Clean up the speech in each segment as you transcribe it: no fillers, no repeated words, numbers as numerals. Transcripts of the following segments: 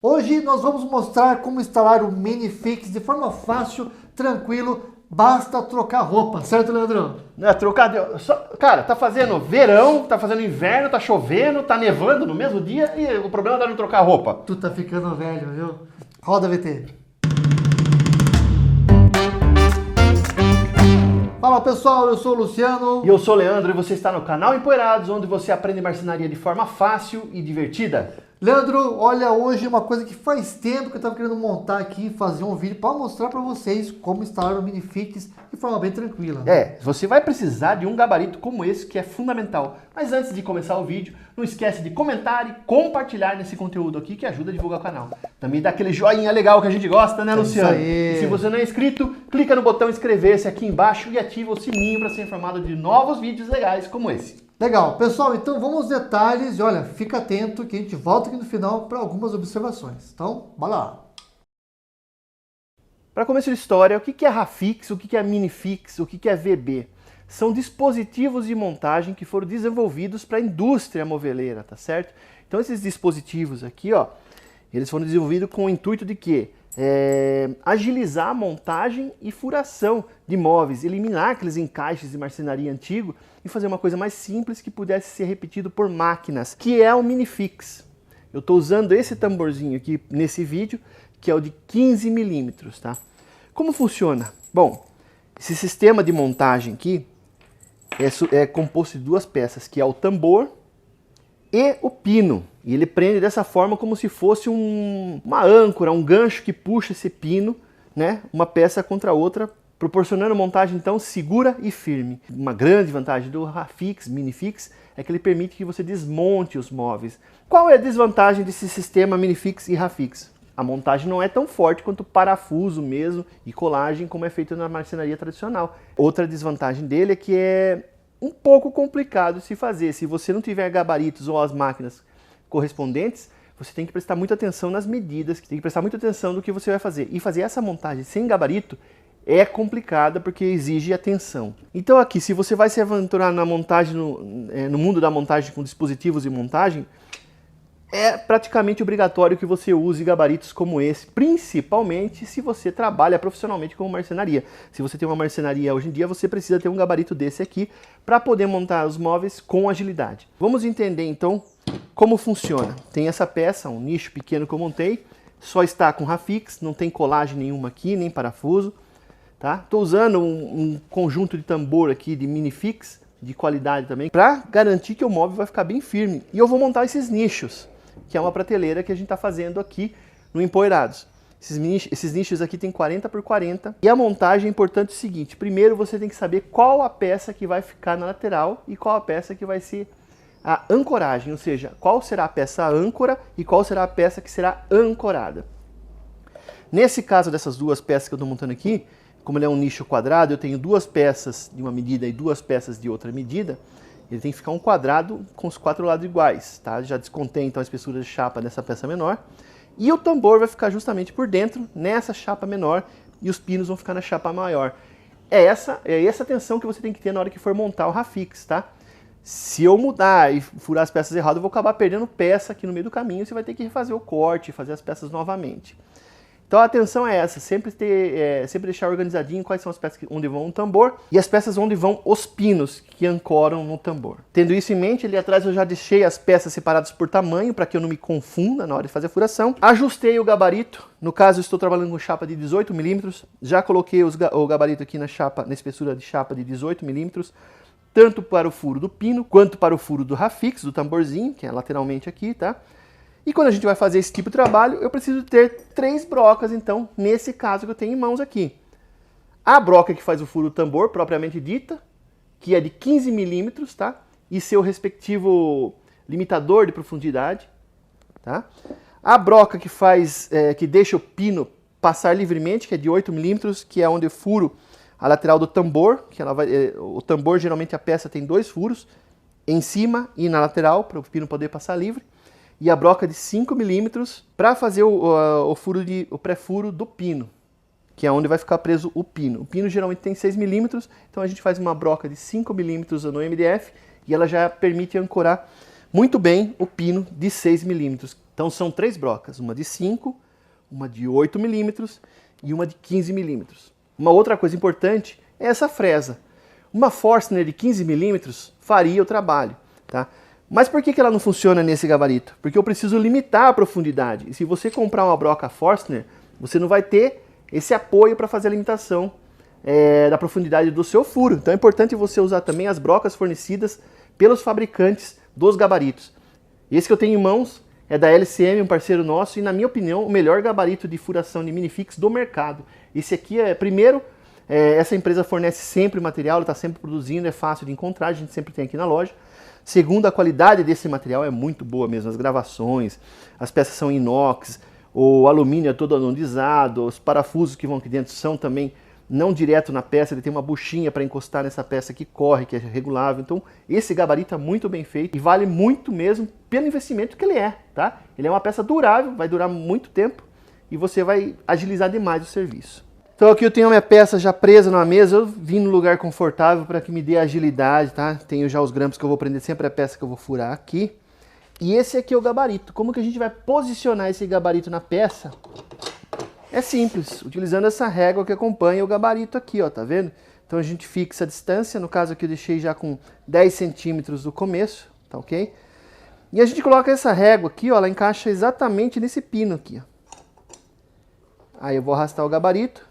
Hoje nós vamos mostrar como instalar o Minifix de forma fácil, tranquilo, basta trocar roupa, certo, Leandro? Não é trocar cara, tá fazendo verão, tá fazendo inverno, tá chovendo, tá nevando no mesmo dia e o problema é não trocar roupa. Tu tá ficando velho, viu? Roda VT. Fala pessoal, eu sou o Luciano. E eu sou o Leandro e você está no canal Empoeirados, onde você aprende marcenaria de forma fácil e divertida. Leandro, olha, hoje uma coisa que faz tempo que eu tava querendo montar aqui e fazer um vídeo para mostrar para vocês como instalar o Minifix de forma bem tranquila. Você vai precisar de um gabarito como esse que é fundamental. Mas antes de começar o vídeo, não esquece de comentar e compartilhar nesse conteúdo aqui que ajuda a divulgar o canal. Também dá aquele joinha legal que a gente gosta, né, Luciano? Isso aí. E se você não é inscrito, clica no botão inscrever-se aqui embaixo e ativa o sininho para ser informado de novos vídeos legais como esse. Legal, pessoal, então vamos aos detalhes e olha, fica atento que a gente volta aqui no final para algumas observações. Então, bora lá. Para começo de história, o que é Rafix, o que é Minifix, o que é VB? São dispositivos de montagem que foram desenvolvidos para a indústria moveleira, tá certo? Então esses dispositivos aqui, ó, eles foram desenvolvidos com o intuito de quê? Agilizar a montagem e furação de móveis, eliminar aqueles encaixes de marcenaria antigo e fazer uma coisa mais simples que pudesse ser repetido por máquinas, que é o Minifix. Eu estou usando esse tamborzinho aqui nesse vídeo, que é o de 15 milímetros, tá? Como funciona? Bom, esse sistema de montagem aqui é composto de duas peças, que é o tambor e o pino. E ele prende dessa forma como se fosse uma âncora, um gancho que puxa esse pino, né, uma peça contra a outra, proporcionando montagem então segura e firme. Uma grande vantagem do Rafix, Minifix, é que ele permite que você desmonte os móveis. Qual é a desvantagem desse sistema Minifix e Rafix? A montagem não é tão forte quanto parafuso mesmo e colagem como é feito na marcenaria tradicional. Outra desvantagem dele é que é um pouco complicado de se fazer. Se você não tiver gabaritos ou as máquinas correspondentes, você tem que prestar muita atenção nas medidas, tem que prestar muita atenção no que você vai fazer. E fazer essa montagem sem gabarito é complicada porque exige atenção. Então aqui, se você vai se aventurar na montagem, no mundo da montagem com dispositivos de montagem, é praticamente obrigatório que você use gabaritos como esse, principalmente se você trabalha profissionalmente com marcenaria. Se você tem uma marcenaria hoje em dia, você precisa ter um gabarito desse aqui para poder montar os móveis com agilidade. Vamos entender então como funciona. Tem essa peça, um nicho pequeno que eu montei, só está com Rafix, não tem colagem nenhuma aqui, nem parafuso. Tá? Estou usando um conjunto de tambor aqui de Minifix, de qualidade também, para garantir que o móvel vai ficar bem firme. E eu vou montar esses nichos, que é uma prateleira que a gente está fazendo aqui no Empoeirados. Esses nichos aqui tem 40 por 40. E a montagem é importante o seguinte, primeiro você tem que saber qual a peça que vai ficar na lateral e qual a peça que vai ser a ancoragem, ou seja, qual será a peça âncora e qual será a peça que será ancorada. Nesse caso dessas duas peças que eu estou montando aqui, como ele é um nicho quadrado, eu tenho duas peças de uma medida e duas peças de outra medida, ele tem que ficar um quadrado com os quatro lados iguais, tá? Já descontei então a espessura de chapa dessa peça menor. E o tambor vai ficar justamente por dentro, nessa chapa menor, e os pinos vão ficar na chapa maior. É essa tensão que você tem que ter na hora que for montar o Rafix, tá? Se eu mudar e furar as peças erradas, eu vou acabar perdendo peça aqui no meio do caminho, você vai ter que refazer o corte, fazer as peças novamente. Então a atenção é essa, sempre deixar organizadinho quais são as peças onde vão o tambor e as peças onde vão os pinos que ancoram no tambor. Tendo isso em mente, ali atrás eu já deixei as peças separadas por tamanho para que eu não me confunda na hora de fazer a furação. Ajustei o gabarito, no caso eu estou trabalhando com chapa de 18 milímetros, já coloquei o gabarito aqui na espessura de chapa de 18 milímetros, tanto para o furo do pino quanto para o furo do Rafix, do tamborzinho, que é lateralmente aqui, tá? E quando a gente vai fazer esse tipo de trabalho, eu preciso ter 3 brocas, então, nesse caso que eu tenho em mãos aqui. A broca que faz o furo do tambor, propriamente dita, que é de 15 milímetros, tá? E seu respectivo limitador de profundidade, tá? A broca que deixa o pino passar livremente, que é de 8 milímetros, que é onde eu furo a lateral do tambor, que o tambor, geralmente a peça tem 2 furos, em cima e na lateral, para o pino poder passar livre. E a broca de 5 milímetros para fazer o pré-furo do pino, que é onde vai ficar preso o pino. O pino geralmente tem 6 milímetros, então a gente faz uma broca de 5 milímetros no MDF e ela já permite ancorar muito bem o pino de 6 milímetros. Então são 3 brocas, uma de 5, uma de 8 milímetros e uma de 15 milímetros. Uma outra coisa importante é essa fresa. Uma Forstner de 15 milímetros faria o trabalho, tá? Mas por que ela não funciona nesse gabarito? Porque eu preciso limitar a profundidade. E se você comprar uma broca Forstner, você não vai ter esse apoio para fazer a limitação da profundidade do seu furo. Então é importante você usar também as brocas fornecidas pelos fabricantes dos gabaritos. Esse que eu tenho em mãos é da LCM, um parceiro nosso, e na minha opinião o melhor gabarito de furação de minifix do mercado. Esse aqui primeiro, essa empresa fornece sempre material, ela está sempre produzindo, é fácil de encontrar, a gente sempre tem aqui na loja. Segundo, a qualidade desse material é muito boa mesmo, as gravações, as peças são inox, o alumínio é todo anodizado, os parafusos que vão aqui dentro são também não direto na peça, ele tem uma buchinha para encostar nessa peça que corre, que é regulável. Então esse gabarito é muito bem feito e vale muito mesmo pelo investimento que ele é, tá? Ele é uma peça durável, vai durar muito tempo e você vai agilizar demais o serviço. Então aqui eu tenho a minha peça já presa na mesa, eu vim no lugar confortável para que me dê agilidade, tá? Tenho já os grampos que eu vou prender sempre a peça que eu vou furar aqui. E esse aqui é o gabarito. Como que a gente vai posicionar esse gabarito na peça? É simples, utilizando essa régua que acompanha o gabarito aqui, ó, tá vendo? Então a gente fixa a distância, no caso aqui eu deixei já com 10 centímetros do começo, tá ok? E a gente coloca essa régua aqui, ó, ela encaixa exatamente nesse pino aqui, ó. Aí eu vou arrastar o gabarito,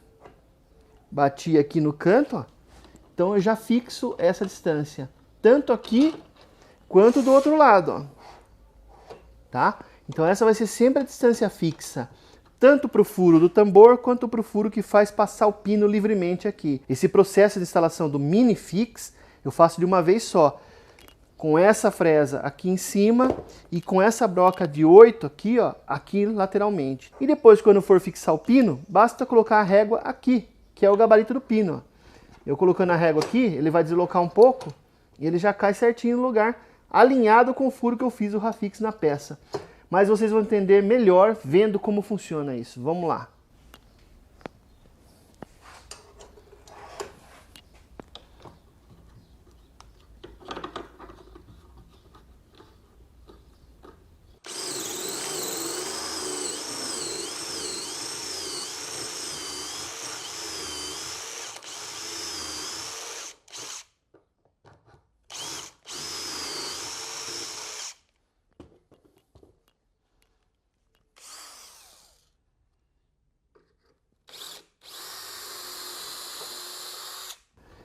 bati aqui no canto, ó. Então eu já fixo essa distância, tanto aqui quanto do outro lado, ó. Tá? Então essa vai ser sempre a distância fixa, tanto para o furo do tambor, quanto para o furo que faz passar o pino livremente aqui. Esse processo de instalação do minifix, eu faço de uma vez só, com essa fresa aqui em cima e com essa broca de 8 aqui, ó, aqui lateralmente. E depois, quando for fixar o pino, basta colocar a régua aqui, que é o gabarito do pino, ó. Eu colocando a régua aqui, ele vai deslocar um pouco e ele já cai certinho no lugar, alinhado com o furo que eu fiz o rafix na peça. Mas vocês vão entender melhor vendo como funciona isso. Vamos lá.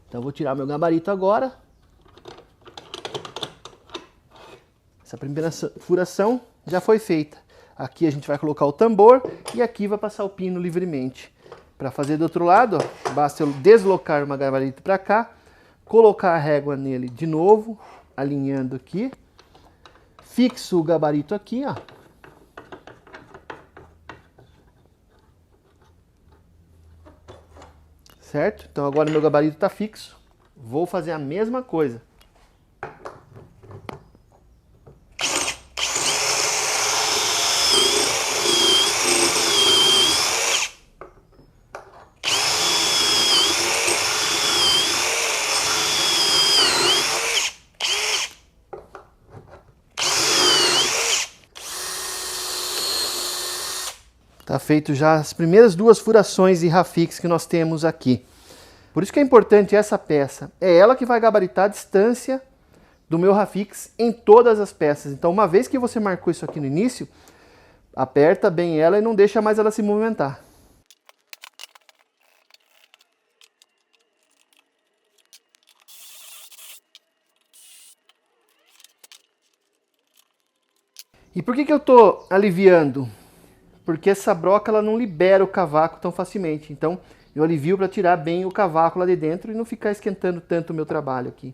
Então eu vou tirar meu gabarito agora. Essa primeira furação já foi feita. Aqui a gente vai colocar o tambor e aqui vai passar o pino livremente. Para fazer do outro lado, ó, basta eu deslocar o gabarito para cá, colocar a régua nele de novo, alinhando aqui. Fixo o gabarito aqui, ó. Certo? Então agora meu gabarito está fixo. Vou fazer a mesma coisa. Tá feito já as primeiras 2 furações de rafix que nós temos aqui. Por isso que é importante essa peça. É ela que vai gabaritar a distância do meu rafix em todas as peças. Então, uma vez que você marcou isso aqui no início, aperta bem ela e não deixa mais ela se movimentar. E por que eu estou aliviando? Porque essa broca ela não libera o cavaco tão facilmente. Então eu alivio para tirar bem o cavaco lá de dentro e não ficar esquentando tanto o meu trabalho aqui.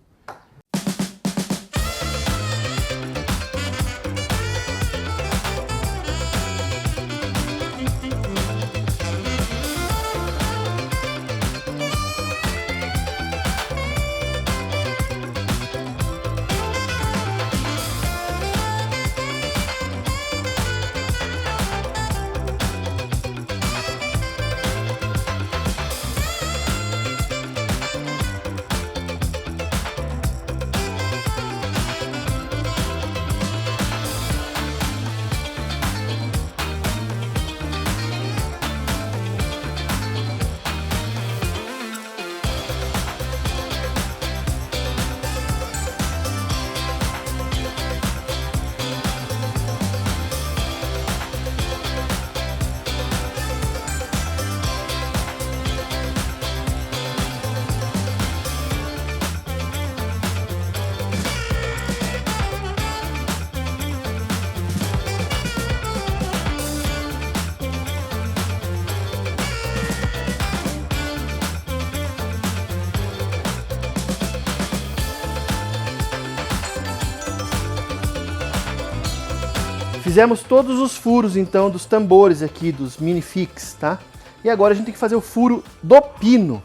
Fizemos todos os furos então dos tambores aqui, dos minifix, tá? E agora a gente tem que fazer o furo do pino.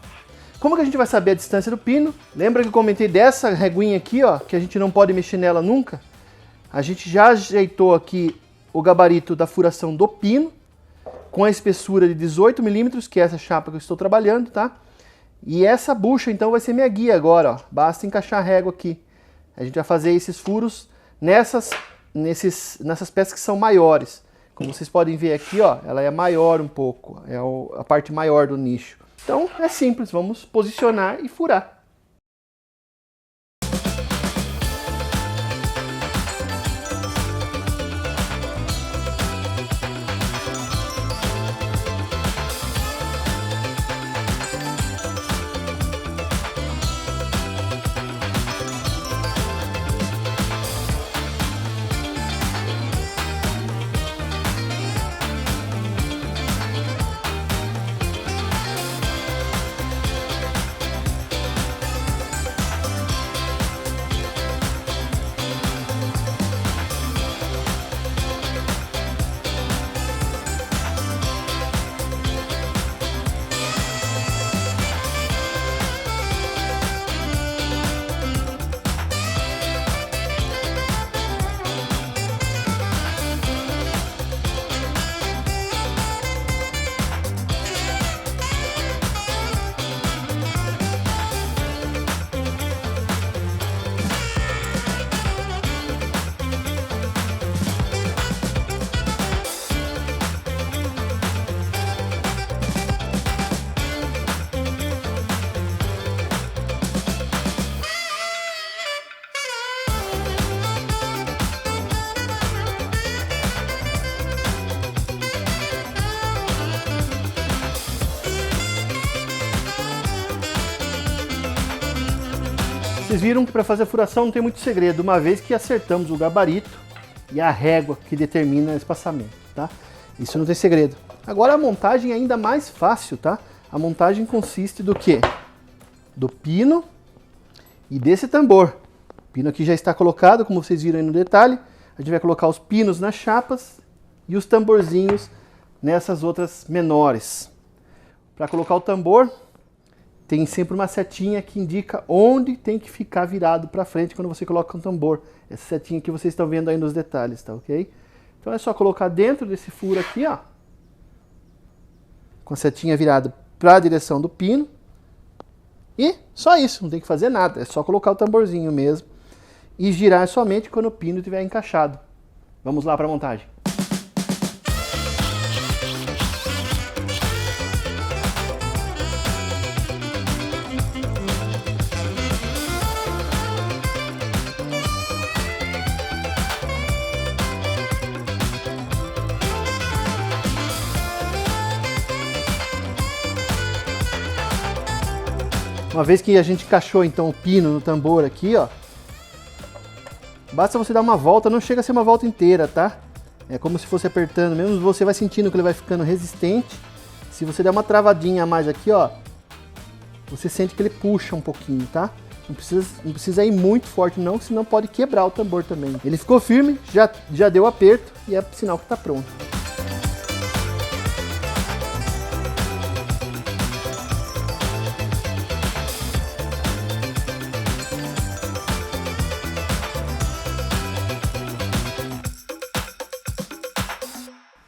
Como que a gente vai saber a distância do pino? Lembra que eu comentei dessa reguinha aqui, ó, que a gente não pode mexer nela nunca? A gente já ajeitou aqui o gabarito da furação do pino, com a espessura de 18 milímetros, que é essa chapa que eu estou trabalhando, tá? E essa bucha então vai ser minha guia agora, ó. Basta encaixar a régua aqui. A gente vai fazer esses furos nessas peças que são maiores. Como vocês podem ver aqui, ó, ela é maior um pouco, é a parte maior do nicho. Então é simples, vamos posicionar e furar. Vocês viram que para fazer a furação não tem muito segredo, uma vez que acertamos o gabarito e a régua que determina o espaçamento, tá? Isso não tem segredo. Agora a montagem é ainda mais fácil, tá? A montagem consiste do quê? Do pino e desse tambor. O pino aqui já está colocado, como vocês viram aí no detalhe. A gente vai colocar os pinos nas chapas e os tamborzinhos nessas outras menores. Para colocar o tambor, tem sempre uma setinha que indica onde tem que ficar virado para frente quando você coloca um tambor. Essa setinha que vocês estão vendo aí nos detalhes, tá ok? Então é só colocar dentro desse furo aqui, ó, com a setinha virada para a direção do pino. E só isso, não tem que fazer nada, é só colocar o tamborzinho mesmo e girar somente quando o pino estiver encaixado. Vamos lá para a montagem. Uma vez que a gente encaixou então o pino no tambor aqui, ó, basta você dar uma volta, não chega a ser uma volta inteira, tá? É como se fosse apertando, mesmo você vai sentindo que ele vai ficando resistente. Se você der uma travadinha a mais aqui, ó, você sente que ele puxa um pouquinho, tá? Não precisa ir muito forte não, senão pode quebrar o tambor também. Ele ficou firme, já deu aperto e é sinal que tá pronto.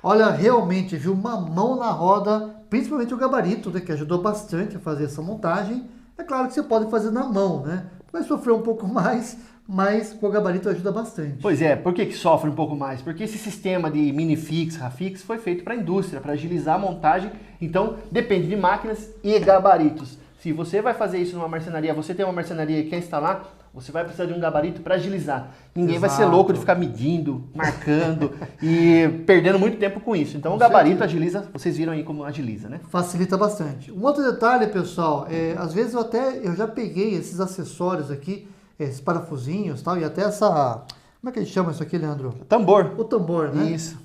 Olha, realmente, viu, uma mão na roda, principalmente o gabarito, né, que ajudou bastante a fazer essa montagem. É claro que você pode fazer na mão, né? Vai sofrer um pouco mais, mas com o gabarito ajuda bastante. Pois é, por que sofre um pouco mais? Porque esse sistema de minifix, rafix foi feito para a indústria, para agilizar a montagem, então depende de máquinas e gabaritos. Se você vai fazer isso numa marcenaria, você tem uma marcenaria e quer instalar, você vai precisar de um gabarito para agilizar. Ninguém vai ser louco de ficar medindo, marcando e perdendo muito tempo com isso. Então o gabarito agiliza, vocês viram aí como agiliza, né? Facilita bastante. Um outro detalhe, pessoal, às vezes eu já peguei esses acessórios aqui, esses parafusinhos e tal, e até essa... Como é que a gente chama isso aqui, Leandro? Tambor. O tambor, né? Isso.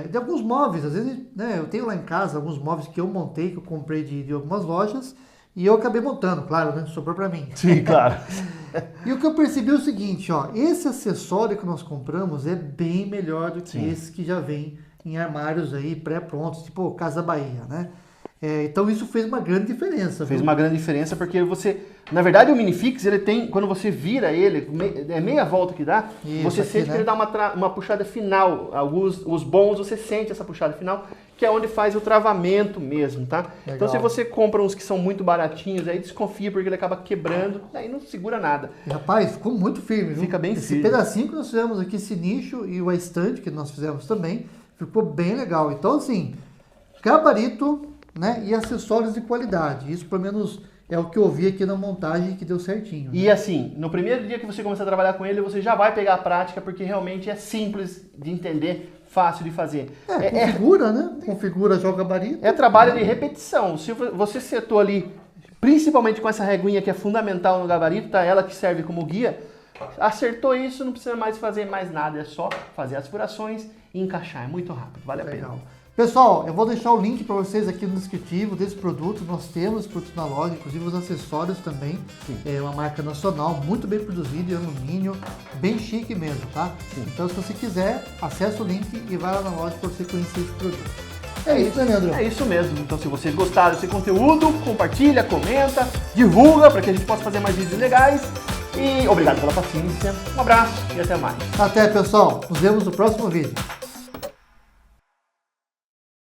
De alguns móveis, às vezes, né, eu tenho lá em casa alguns móveis que eu montei, que eu comprei de algumas lojas, E eu acabei montando, claro, né? Sobrou pra mim. Sim, claro. E o que eu percebi é o seguinte, ó, esse acessório que nós compramos é bem melhor do que Sim. esse que já vem em armários aí pré-prontos, tipo Casa Bahia, né? Então isso fez uma grande diferença. Fez viu? uma grande diferença porque você... Na verdade, o Minifix, ele tem... Quando você vira ele, é meia volta que dá, Isso, você aqui, sente né? que ele dá uma puxada final. Os bons, você sente essa puxada final, que é onde faz o travamento mesmo, tá? Legal. Então, se você compra uns que são muito baratinhos, aí desconfia porque ele acaba quebrando, aí não segura nada. E, rapaz, ficou muito firme, viu? Fica bem Esse firme. pedacinho que nós fizemos aqui, esse nicho e o estante que nós fizemos também, ficou bem legal. Então, assim, gabarito, né, e acessórios de qualidade. Isso, pelo menos, é o que eu vi aqui na montagem que deu certinho. E assim, no primeiro dia que você começar a trabalhar com ele, você já vai pegar a prática, porque realmente é simples de entender, fácil de fazer. Configura, né? Configura, joga gabarito. É trabalho de repetição. Se você setou ali, principalmente com essa reguinha que é fundamental no gabarito, tá? Ela que serve como guia, acertou isso, não precisa mais fazer mais nada, é só fazer as furações e encaixar. É muito rápido, vale a pena. Legal. Pessoal, eu vou deixar o link para vocês aqui no descritivo desse produto. Nós temos produtos na loja, inclusive os acessórios também. Sim. É uma marca nacional, muito bem produzido, em alumínio, bem chique mesmo, tá? Sim. Então, se você quiser, acessa o link e vai lá na loja para você conhecer esse produto. É isso, né, Leandro? É isso mesmo. Então, se vocês gostaram desse conteúdo, compartilha, comenta, divulga para que a gente possa fazer mais vídeos legais. E obrigado pela paciência. Um abraço e até mais. Até, pessoal. Nos vemos no próximo vídeo.